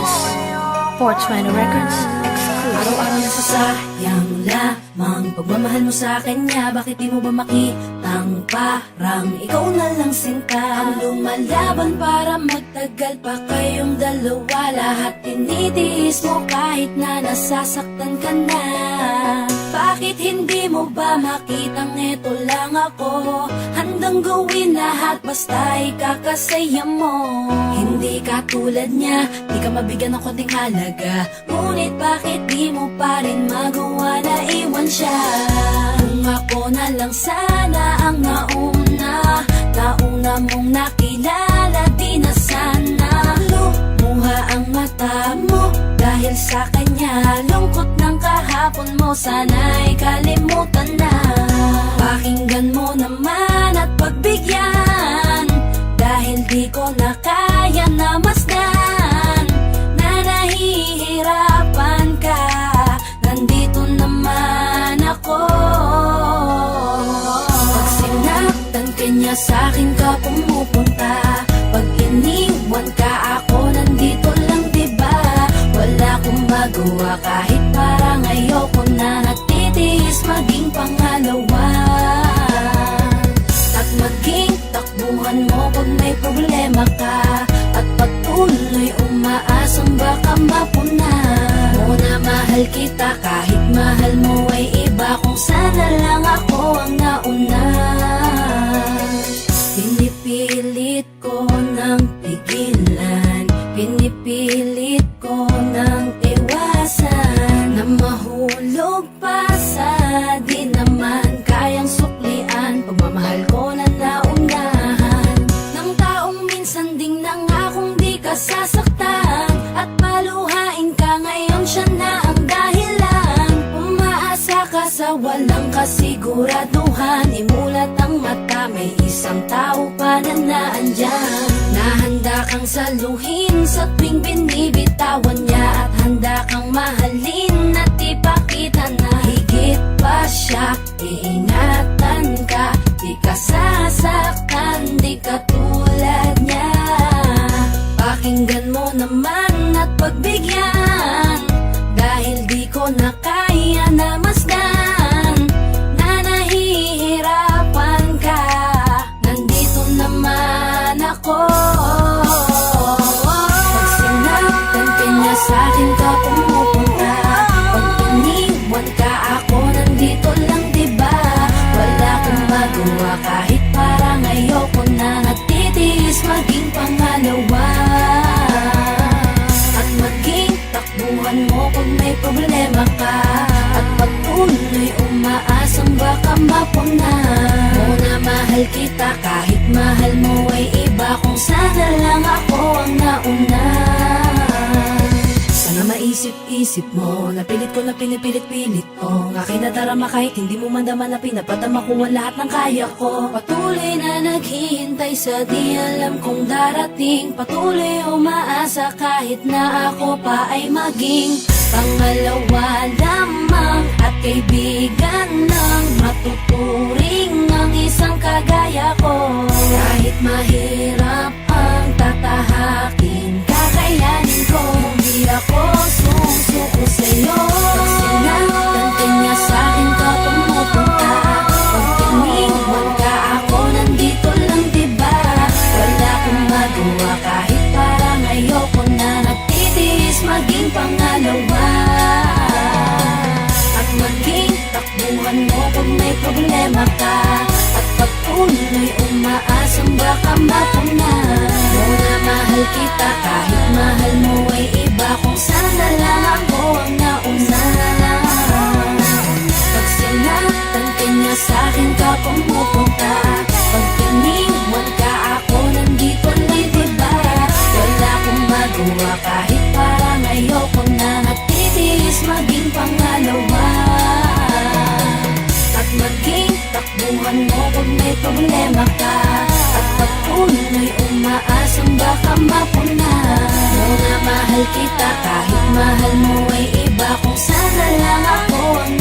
is 420 Records exclusive. Araw-araw nasasayang lamang pagmamahal mo sa kanya. Bakit di mo ba makitang parang ikaw na lang sinta ang lumalaban para magtagal pa kayong dalawa? Lahat tinitiis mo kahit na nasasaktan ka na. Bakit hindi mo ba makitang eto lang ako? Handang gawin lahat basta ikakasaya mo. Hindi ka tulad niya, di ka mabigyan ng konting halaga. Ngunit bakit di mo pa rin magawa na iwan siya? Kung ako na lang sana ang nauna mong nakilala, di na sana lumuha ang mata mo dahil sa kanya. Lungkot ng kahapon mo, sana'y kalimutan na. Pakinggan mo naman at pagbigyan, dahil di ko na kaya na masdan na nahihirapan ka. Nandito naman ako. Pag sinaktan ka niya, sa'kin ka pumupunta. Pag iniwan ka, ako nandito lang, diba? Wala akong magawa kahit parang ayoko na. Natitiis maging pangalawa at maging takbuhan mo pag may problema ka, at patuloy umaasang baka mapuna mo na mahal kita kahit mahal mo ay iba. Kung sana lang ako ang nauna. Pinipilit ko ng pigilan, pinipilit ko ng iwasan na mahulog pa sa di naman kayang suklian. Pagmamahal ko na naunahan ng taong minsan ding nangakong di ka sasaktan, at paluhain ka ngayon, siya na ang dahilan. Umaasa ka sa walang kasiguraduhan, imulat ang mata, may isang tao pa na naandyan. Nahanda kang saluhin sa tuwing binibitawan niya, at handa kang mahalin at ipakita na higit pa siya. Iingatan ka, di ka sasaktan, di ka tulad niya. Pakinggan mo naman at pagbigyan, dahil di ko na kaya na masdan na nahihirapan ka. Nandito naman ako. Pag sinaktan ka niya, sa'kin ka pumupunta. Pag iniwan ka, ako nandito lang, diba? Wala akong magawa kahit parang ayoko na. Natitiis maging pangalawa at maging takbuhan mo pag may problema ka, at patuloy umaasang baka mapuna mo na mahal kita kahit mahal mo ay iba. Kung sana lang ako ang nauna. Sana maisip-isip mo, napilit ko na pinipilit-pilit ko. Ang aking nadarama kahit hindi mo mandama na pinapadama ko ang lahat ng kaya ko. Patuloy na naghihintay sa di alam kung darating. Patuloy umaasa kahit na ako pa ay maging pangalawa lamang, at kaibigan ng matuturing ang isang kagaya ko. Kahit mahirap ang tatahakin, kakayanin ko. Hindi ako susuko sa'yo. Pag sinaktan ka niya, sa'kin ka pumupunta. Pag iniwan ka, ako nandito lang, diba? Wala akong magawa kahit parang ayoko na. Natitiis maging pangalawa at maging takbuhan mo pag may problema ka, at patuloy umaasang baka mapuna mo na mahal kita kahit mahal mo ay iba. Kung sana lang ako ang nauna. Pag sinaktan ka niya, sa'kin ka pumupunta. Pag iniwan ka, ako nandito lang, diba? Wala akong magawa kahit parang ayoko na. Natitiis maging pangalawa at maging takbuhan mo pag may problema ka, at patuloy umaasang baka mapuna mo na mahal kita kahit mahal mo ay iba. Kung sana lang ako ang